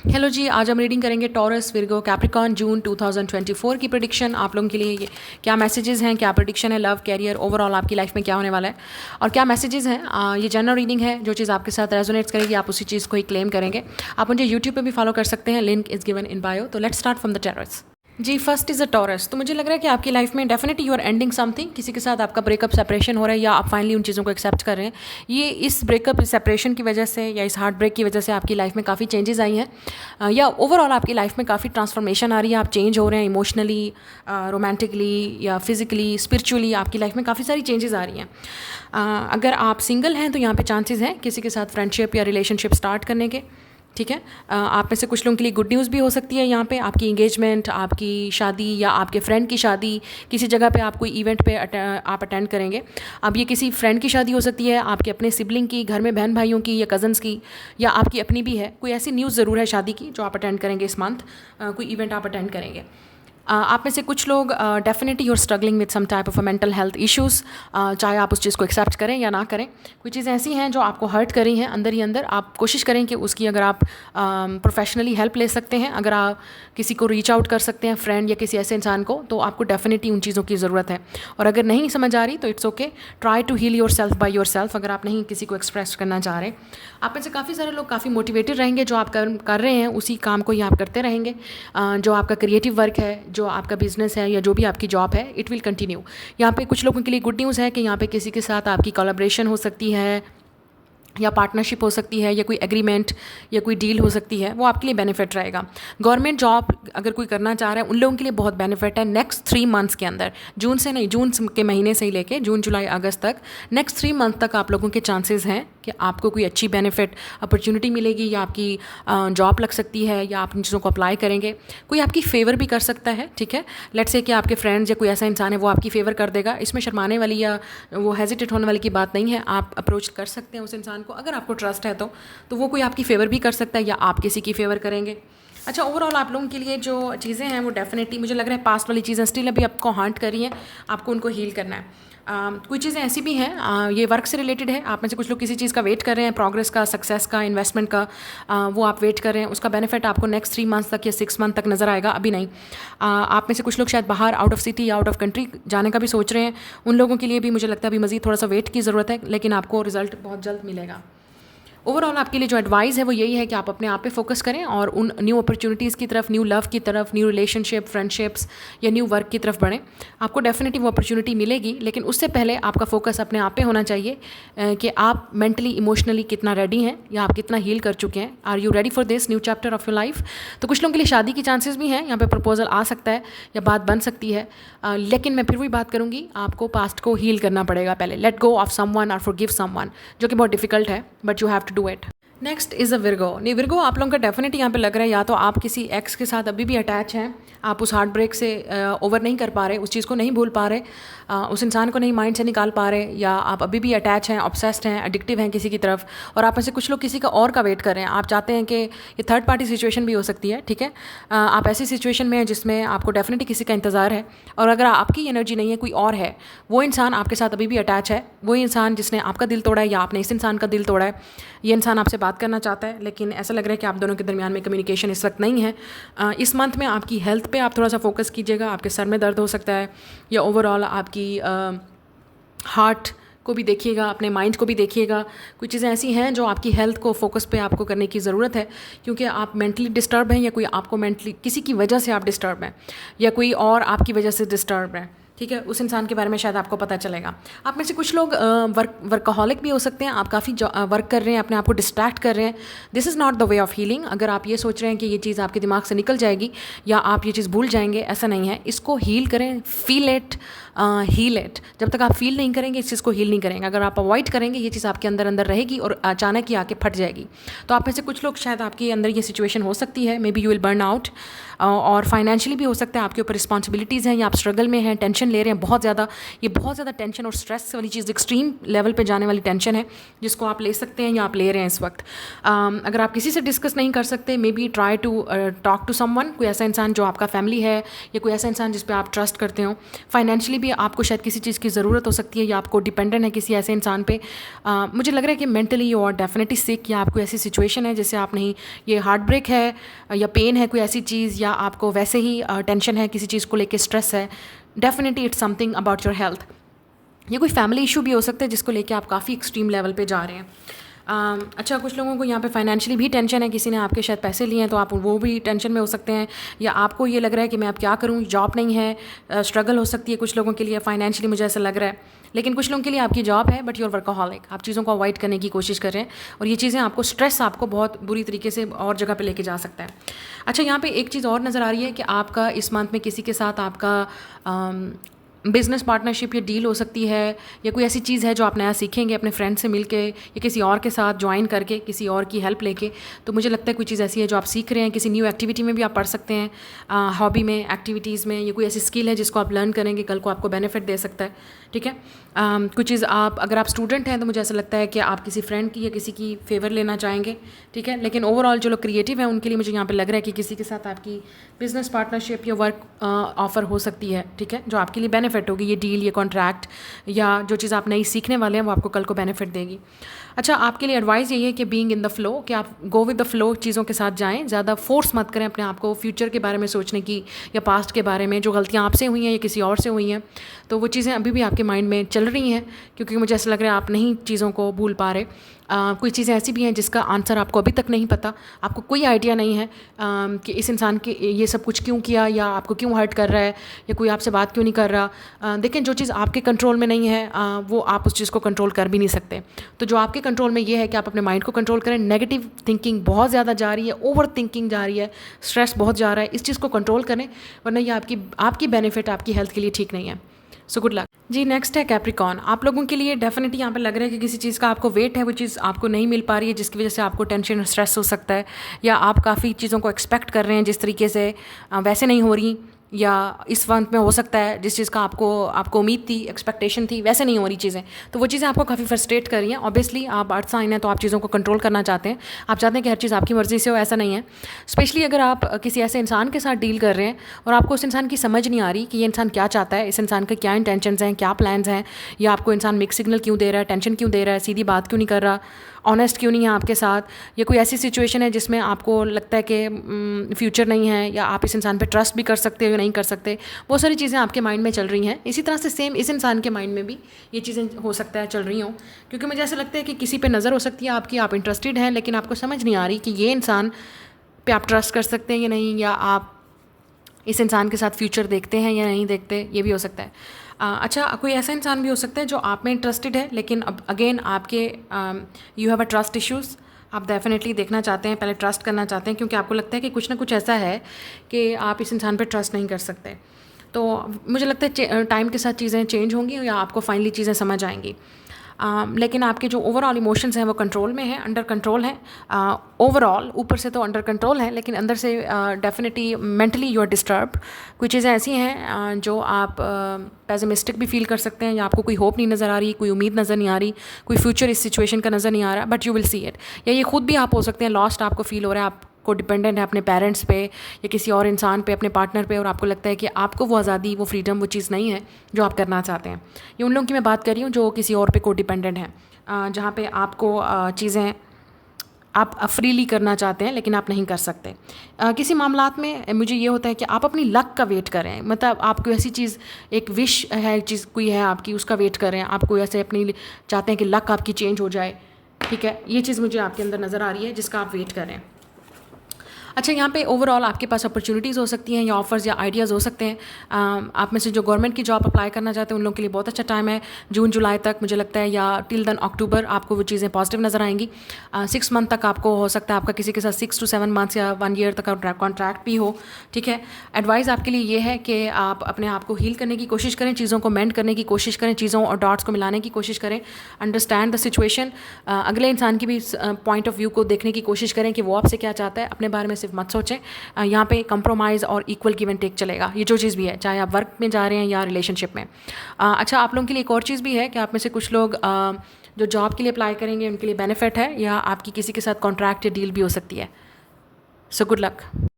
Hello जी, आज हम reading करेंगे टॉरस, विर्गो, कैप्रिकॉर्न जून 2024 की प्रेडिक्शन। आप लोगों के लिए ये क्या मैसेजेस हैं, क्या प्रेडिक्शन है, लव, कैरियर, ओवरऑल आपकी लाइफ में क्या होने वाला है और क्या मैसेजेस हैं। ये जनरल रीडिंग है, जो चीज़ आपके साथ रेजोनेट्स करेगी आप उसी चीज़ को ही क्लेम करेंगे। आप मुझे यूट्यूब पे भी फॉलो कर सकते हैं, link is given in bio. तो let's start from the Taurus. जी, फर्स्ट इज़ अ टॉरस। तो मुझे लग रहा है कि आपकी लाइफ में definitely you are ending something. किसी के साथ आपका ब्रेकअप सेपरेशन हो रहा है या आप फाइनली उन चीज़ों को एक्सेप्ट कर रहे हैं। ये इस ब्रेकअप सेपरेशन की वजह से या इस हार्ट ब्रेक की वजह से आपकी लाइफ में काफ़ी चेंजेस आई हैं, या ओवरऑल आपकी लाइफ में काफ़ी ट्रांसफॉर्मेशन आ रही है। आप चेंज हो रहे हैं इमोशनली, रोमांटिकली या फिजिकली, स्पिरिचुअली। आपकी लाइफ में काफ़ी सारी चेंजेस आ रही हैं। अगर आप सिंगल हैं तो यहाँ पे चांसेस हैं किसी के साथ फ्रेंडशिप या रिलेशनशिप स्टार्ट करने के। ठीक है, आप में से कुछ लोगों के लिए गुड न्यूज़ भी हो सकती है यहाँ पे। आपकी इंगेजमेंट, आपकी शादी या आपके फ्रेंड की शादी, किसी जगह पे आप कोई इवेंट पे आप अटेंड करेंगे। अब ये किसी फ्रेंड की शादी हो सकती है, आपके अपने सिबलिंग की, घर में बहन भाइयों की या कज़न्स की, या आपकी अपनी भी है। कोई ऐसी न्यूज़ ज़रूर है शादी की जो आप अटेंड करेंगे इस मंथ। कोई इवेंट आप अटेंड करेंगे। आप में से कुछ लोग definitely your struggling with some type of a mental health issues, चाहे आप उस चीज़ को एक्सेप्ट करें या ना करें। कुछ चीज़ें ऐसी हैं जो आपको हर्ट करी हैं अंदर ही अंदर। आप कोशिश करें कि उसकी अगर आप प्रोफेशनली हेल्प ले सकते हैं, अगर आप किसी को रीच आउट कर सकते हैं, फ्रेंड या किसी ऐसे इंसान को, तो आपको डेफिनेटली उन चीज़ों की ज़रूरत है। और अगर नहीं समझ आ रही तो it's okay, try to heal yourself by yourself. अगर आप नहीं किसी को एक्सप्रेस करना चाह रहे, आप में से काफ़ी सारे लोग काफ़ी मोटिवेटेड रहेंगे। जो आप कर रहे हैं उसी काम को ही आप करते रहेंगे। जो आपका क्रिएटिव वर्क है, जो आपका बिजनेस है या जो भी आपकी जॉब है, इट विल कंटिन्यू। यहाँ पे कुछ लोगों के लिए गुड न्यूज़ है कि यहाँ पे किसी के साथ आपकी कोलैबोरेशन हो सकती है या पार्टनरशिप हो सकती है, या कोई एग्रीमेंट या कोई डील हो सकती है, वो आपके लिए बेनिफिट रहेगा। गवर्नमेंट जॉब अगर कोई करना चाह रहा है उन लोगों के लिए बहुत बेनिफिट है। नेक्स्ट 3 मंथ्स के अंदर, जून से नहीं, जून के महीने से ही लेके जून जुलाई अगस्त तक, नेक्स्ट 3 मंथ तक आप लोगों के चांसेस हैं कि आपको कोई अच्छी बेनिफिट अपॉर्चुनिटी मिलेगी, या आपकी जॉब लग सकती है, या आप इन चीज़ों को अप्लाई करेंगे। कोई आपकी फेवर भी कर सकता है। ठीक है, लेट्स से कि आपके फ्रेंड्स या कोई ऐसा इंसान है वो आपकी फेवर कर देगा। इसमें शर्माने वाली या वो हेजिटेट होने वाली की बात नहीं है। आप अप्रोच कर सकते हैं उस इंसान को अगर आपको ट्रस्ट है तो वो कोई आपकी फेवर भी कर सकता है या आप किसी की फेवर करेंगे। अच्छा, ओवरऑल आप लोगों के लिए जो चीज़ें हैं वो डेफिनेटली मुझे लग रहा है पास्ट वाली चीज़ें स्टिल अभी आपको हांट कर रही हैं, आपको उनको हील करना है। कुछ चीज़ें ऐसी भी हैं, ये वर्क से रिलेटेड है। आप में से कुछ लोग किसी चीज़ का वेट कर रहे हैं, प्रोग्रेस का, सक्सेस का, इन्वेस्टमेंट का, वो आप वेट कर रहे हैं। उसका बेनिफिट आपको नेक्स्ट 3 मंथ्स तक या 6 मंथ तक नज़र आएगा, अभी नहीं। आप में से कुछ लोग शायद बाहर आउट ऑफ सिटी या आउट ऑफ कंट्री जाने का भी सोच रहे हैं। उन लोगों के लिए भी मुझे लगता है अभी मज़ीद थोड़ा सा वेट की ज़रूरत है, लेकिन आपको रिजल्ट बहुत जल्द मिलेगा। ओवरऑल आपके लिए जो एडवाइस है वो यही है कि आप अपने आप पे फोकस करें और उन न्यू अपॉर्चुनिटीज़ की तरफ, न्यू लव की तरफ, न्यू रिलेशनशिप, फ्रेंडशिप्स या न्यू वर्क की तरफ बढ़ें। आपको डेफिनेटली वो अपॉर्चुनिटी मिलेगी, लेकिन उससे पहले आपका फोकस अपने आप पे होना चाहिए कि आप मेंटली, इमोशनली कितना रेडी हैं या आप कितना हील कर चुके हैं। Are you ready for this new chapter of your life? तो कुछ लोगों के लिए शादी की चांसेस भी हैं, यहाँ पे प्रपोजल आ सकता है या बात बन सकती है, लेकिन मैं फिर वही बात करूँगी, आपको पास्ट को हील करना पड़ेगा पहले। लेट गो ऑफ समवन और फॉरगिव समवन, जो कि बहुत डिफिकल्ट है, but you have to do it. Next is a Virgo. नहीं, विर्गो आप लोगों का डेफिनेटली यहाँ पे लग रहा है या तो आप किसी एक्स के साथ अभी भी अटैच हैं, आप उस हार्ट ब्रेक से ओवर नहीं कर पा रहे, उस चीज़ को नहीं भूल पा रहे, उस इंसान को नहीं माइंड से निकाल पा रहे, या आप अभी भी अटैच हैं, ऑब्सेस्ड हैं, एडिक्टिव हैं किसी की तरफ, और आप में से कुछ लोग किसी का और का वेट कर रहे हैं। आप चाहते हैं कि ये थर्ड पार्टी सिचुएशन भी हो सकती है। ठीक है, आप ऐसी सिचुएशन में हैं जिसमें आपको डेफिनेटली किसी का इंतज़ार है, और अगर आपकी एनर्जी नहीं है, कोई और है, वो इंसान आपके साथ अभी भी अटैच है, वही इंसान जिसने आपका दिल तोड़ा है या आपने इस इंसान का दिल तोड़ा है। ये इंसान आपसे बात करना चाहता है, लेकिन ऐसा लग रहा है कि आप दोनों के दरमियान में कम्युनिकेशन इस वक्त नहीं है। इस मंथ में आपकी हेल्थ पे आप थोड़ा सा फोकस कीजिएगा। आपके सर में दर्द हो सकता है, या ओवरऑल आपकी हार्ट को भी देखिएगा, अपने माइंड को भी देखिएगा। कुछ चीज़ें ऐसी हैं जो आपकी हेल्थ को फोकस पे आपको करने की ज़रूरत है, क्योंकि आप मेंटली डिस्टर्ब हैं, या कोई आपको मेंटली किसी की वजह से आप डिस्टर्ब हैं, या कोई और आपकी वजह से डिस्टर्ब है। ठीक है, उस इंसान के बारे में शायद आपको पता चलेगा। आप में से कुछ लोग वर्कaholic भी हो सकते हैं। आप काफ़ी वर्क कर रहे हैं, अपने आप को डिस्ट्रैक्ट कर रहे हैं। This is not the way of healing. अगर आप ये सोच रहे हैं कि ये चीज़ आपके दिमाग से निकल जाएगी या आप ये चीज़ भूल जाएंगे, ऐसा नहीं है। इसको हील करें, फील इट, हील इट। जब तक आप फील नहीं करेंगे इस चीज़ को हील नहीं करेंगे। अगर आप अवॉइड करेंगे ये चीज़ आपके अंदर अंदर रहेगी और अचानक ही आके फट जाएगी। तो आप में से कुछ लोग शायद आपके अंदर ये सिचुएशन हो सकती है, may be you will burn out, और फाइनेंशियली भी हो सकता है, आपके ऊपर रिस्पॉन्सिबिलिटीज़ हैं या आप स्ट्रगल में हैं, टेंशन टेंशन ले रहे हैं बहुत ज़्यादा, ये बहुत ज़्यादा टेंशन और स्ट्रेस वाली चीज़, एक्सट्रीम लेवल पे जाने वाली टेंशन है जिसको आप ले सकते हैं या आप ले रहे हैं इस वक्त। अगर आप किसी से डिस्कस नहीं कर सकते, maybe try to talk to someone, कोई ऐसा इंसान जो आपका फैमिली है या कोई ऐसा इंसान जिस पे आप ट्रस्ट करते हो। फाइनेंशियली भी आपको शायद किसी चीज़ की ज़रूरत हो सकती है या आपको डिपेंडेंट है किसी ऐसे इंसान पे। मुझे लग रहा है कि मेंटली यू आर डेफिनेटली सिक, या आपको ऐसी सिचुएशन है जैसे आप नहीं, ये हार्ट ब्रेक है या पेन है कोई ऐसी चीज़, या आपको वैसे ही टेंशन है किसी चीज़ को लेकर, स्ट्रेस है। Definitely it's something about your health. ये कोई फैमिली इशू भी हो सकता है जिसको लेके आप काफ़ी एक्सट्रीम लेवल पे जा रहे हैं। अच्छा, कुछ लोगों को यहाँ पे फाइनेंशियली भी टेंशन है, किसी ने आपके शायद पैसे लिए हैं तो आप वो भी टेंशन में हो सकते हैं, या आपको ये लग रहा है कि मैं अब क्या करूँ, जॉब नहीं है, स्ट्रगल हो सकती है कुछ लोगों के लिए फाइनेंशियली, मुझे ऐसा लग रहा है। लेकिन कुछ लोगों के लिए आपकी जॉब है बट यूर वर्कaholic, आप चीज़ों को अवॉइड करने की कोशिश कर रहे हैं और ये चीज़ें आपको स्ट्रेस आपको बहुत बुरी तरीके से और जगह पे लेके जा सकता है। अच्छा, यहाँ पे एक चीज़ और नज़र आ रही है कि आपका इस मंथ में किसी के साथ आपका बिज़नेस पार्टनरशिप या डील हो सकती है, या कोई ऐसी चीज़ है जो आप नया सीखेंगे अपने फ्रेंड से मिलके या किसी और के साथ ज्वाइन करके, किसी और की हेल्प लेके। तो मुझे लगता है कोई चीज़ ऐसी है जो आप सीख रहे हैं, किसी न्यू एक्टिविटी में भी आप पढ़ सकते हैं, हॉबी में, एक्टिविटीज़ में, या कोई ऐसी स्किल है जिसको आप लर्न करेंगे, कल को आपको बेनिफिट दे सकता है। ठीक है, कुछ चीज़ आप, अगर आप स्टूडेंट हैं तो मुझे ऐसा लगता है कि आप किसी फ्रेंड की या किसी की फेवर लेना चाहेंगे। ठीक है, लेकिन ओवरऑल जो लोग क्रिएटिव हैं उनके लिए मुझे यहाँ पे लग रहा है कि किसी के साथ आपकी बिज़नेस पार्टनरशिप या वर्क ऑफ़र हो सकती है। ठीक है, जो आपके लिए बेनिफिट होगी, ये डील, ये कॉन्ट्रैक्ट या जो चीज़ आप नई सीखने वाले हैं वो आपको कल को बेनिफिट देगी। अच्छा, आपके लिए एडवाइस यही है कि बीइंग इन द फ्लो, कि आप गो विद द फ्लो, चीज़ों के साथ जाएं, ज़्यादा फोर्स मत करें अपने आप को फ्यूचर के बारे में सोचने की या पास्ट के बारे में, जो गलतियाँ आपसे हुई हैं या किसी और से हुई हैं तो वो चीज़ें अभी भी आपके माइंड में चल रही हैं, क्योंकि मुझे ऐसा लग रहा है आप नहीं चीज़ों को भूल पा रहे। कोई चीज़ें ऐसी भी हैं जिसका आंसर आपको अभी तक नहीं पता, आपको कोई आइडिया नहीं है कि इस इंसान के ये सब कुछ क्यों किया, या आपको क्यों हर्ट कर रहा है, या कोई आपसे बात क्यों नहीं कर रहा। देखें, जो चीज़ आपके कंट्रोल में नहीं है वो आप उस चीज़ को कंट्रोल कर भी नहीं सकते। तो जो आपके कंट्रोल में ये है कि आप अपने माइंड को कंट्रोल करें। नेगेटिव थिंकिंग बहुत ज़्यादा जा रही है, ओवर थिंकिंग जा रही है, स्ट्रेस बहुत जा रहा है, इस चीज़ को कंट्रोल करें, वरना ये आपकी बेनिफिट आपकी हेल्थ के लिए ठीक नहीं है। सो गुड लक जी। नेक्स्ट है कैप्रिकॉन। आप लोगों के लिए डेफिनेटली यहाँ पे लग रहा है कि किसी चीज़ का आपको वेट है, वो चीज़ आपको नहीं मिल पा रही है, जिसकी वजह से आपको टेंशन और स्ट्रेस हो सकता है, या आप काफ़ी चीज़ों को एक्सपेक्ट कर रहे हैं जिस तरीके से वैसे नहीं हो रही, या इस वक्त में हो सकता है जिस चीज़ का आपको उम्मीद थी, एक्सपेक्टेशन थी, वैसे नहीं हो रही चीज़ें, तो वो चीज़ें आपको काफ़ी फ्रस्ट्रेट कर रही हैं। ऑब्वियसली आप अर्थ साइन हैं तो आप चीज़ों को कंट्रोल करना चाहते हैं, आप चाहते हैं कि हर चीज़ आपकी मर्ज़ी से हो, ऐसा नहीं है। स्पेशली अगर आप किसी ऐसे इंसान के साथ डील कर रहे हैं और आपको उस इंसान की समझ नहीं आ रही कि ये इंसान क्या चाहता है, इस इंसान के क्या इंटेंशंस हैं, क्या प्लान्स हैं, या आपको इंसान मिक्स सिग्नल क्यों दे रहा है, टेंशन क्यों दे रहा है, सीधी बात क्यों नहीं कर रहा, ऑनेस्ट क्यों नहीं है आपके साथ, या कोई ऐसी सिचुएशन है जिसमें आपको लगता है कि फ्यूचर नहीं है, या आप इस इंसान पे ट्रस्ट भी कर सकते हो या नहीं कर सकते, बहुत सारी चीज़ें आपके माइंड में चल रही हैं। इसी तरह से सेम इस इंसान के माइंड में भी ये चीज़ें हो सकता है चल रही हों, क्योंकि मुझे ऐसा लगता है कि किसी पे नज़र हो सकती है आपकी, आप इंटरेस्टेड हैं लेकिन आपको समझ नहीं आ रही कि ये इंसान पे आप ट्रस्ट कर सकते हैं या नहीं, या आप इस इंसान के साथ फ्यूचर देखते हैं या नहीं देखते, ये भी हो सकता है। अच्छा, कोई ऐसा इंसान भी हो सकता है जो आप में इंटरेस्टेड है, लेकिन अब अगेन आपके you have a trust issues, आप डेफिनेटली देखना चाहते हैं, पहले ट्रस्ट करना चाहते हैं, क्योंकि आपको लगता है कि कुछ ना कुछ ऐसा है कि आप इस इंसान पर ट्रस्ट नहीं कर सकते। तो मुझे लगता है टाइम के साथ चीज़ें चेंज होंगी या आपको फाइनली चीज़ें समझ आएंगी। लेकिन आपके जो ओवरऑल इमोशंस हैं वो कंट्रोल में हैं, अंडर कंट्रोल हैं। ओवरऑल ऊपर से तो अंडर कंट्रोल है, लेकिन अंदर से definitely mentally you are disturbed. कुछ चीज़ें ऐसी हैं जो आप पेसिमिस्टिक भी फील कर सकते हैं, या आपको कोई होप नहीं नज़र आ रही, कोई उम्मीद नज़र नहीं आ रही, कोई फ्यूचर इस सिचुएशन का नज़र नहीं आ रहा, but you will see it. या ये खुद भी आप हो सकते हैं लॉस्ट, आपको फील हो रहा है, आप को डिपेंडेंट है अपने पेरेंट्स पे या किसी और इंसान पे, अपने पार्टनर पे, और आपको लगता है कि आपको वो आज़ादी, वो फ्रीडम, वो चीज़ नहीं है जो आप करना चाहते हैं। ये उन लोगों की मैं बात कर रही हूँ जो किसी और पे को डिपेंडेंट हैं, जहाँ पे आपको चीज़ें आप फ्रीली करना चाहते हैं लेकिन आप नहीं कर सकते। किसी मामलात में मुझे ये होता है कि आप अपनी लक का वेट करें, मतलब आपको ऐसी चीज़, एक विश है, चीज़ कोई है आपकी, उसका वेट करें। आप कोई ऐसे अपनी चाहते हैं कि लक आपकी चेंज हो जाए, ठीक है, ये चीज़ मुझे आपके अंदर नज़र आ रही है जिसका आप वेट करें। अच्छा, यहाँ पे ओवरऑल आपके पास अपॉर्चुनिटीज़ हो सकती हैं या ऑफ़र्स या आइडियाज़ हो सकते हैं। आप में से जो गवर्नमेंट की जॉब अप्लाई करना चाहते हैं उन लोगों के लिए बहुत अच्छा टाइम है, जून जुलाई तक मुझे लगता है, या टिल देन अक्टूबर आपको वो चीज़ें पॉजिटिव नज़र आएंगी। 6 मंथ तक आपको हो सकता है आपका किसी के साथ 6 to 7 मंथ्स या 1 ईयर तक का कॉन्ट्रैक्ट भी हो, ठीक है। एडवाइस आपके लिए ये है कि आप अपने आप को हील करने की कोशिश करें, चीज़ों को मेंड करने की कोशिश करें, चीज़ों और डॉट्स को मिलाने की कोशिश करें, अंडरस्टैंड द सिचुएशन, अगले इंसान की भी पॉइंट ऑफ व्यू को देखने की कोशिश करें कि वो आपसे क्या चाहता है, अपने बारे में सिर्फ मत सोचें। यहाँ पे कंप्रोमाइज़ और इक्वल गिव एंड टेक चलेगा, ये जो चीज़ भी है, चाहे आप वर्क में जा रहे हैं या रिलेशनशिप में। अच्छा, आप लोगों के लिए एक और चीज़ भी है कि आप में से कुछ लोग जो जॉब के लिए अप्लाई करेंगे उनके लिए बेनिफिट है, या आपकी किसी के साथ कॉन्ट्रैक्ट या डील भी हो सकती है। So good luck.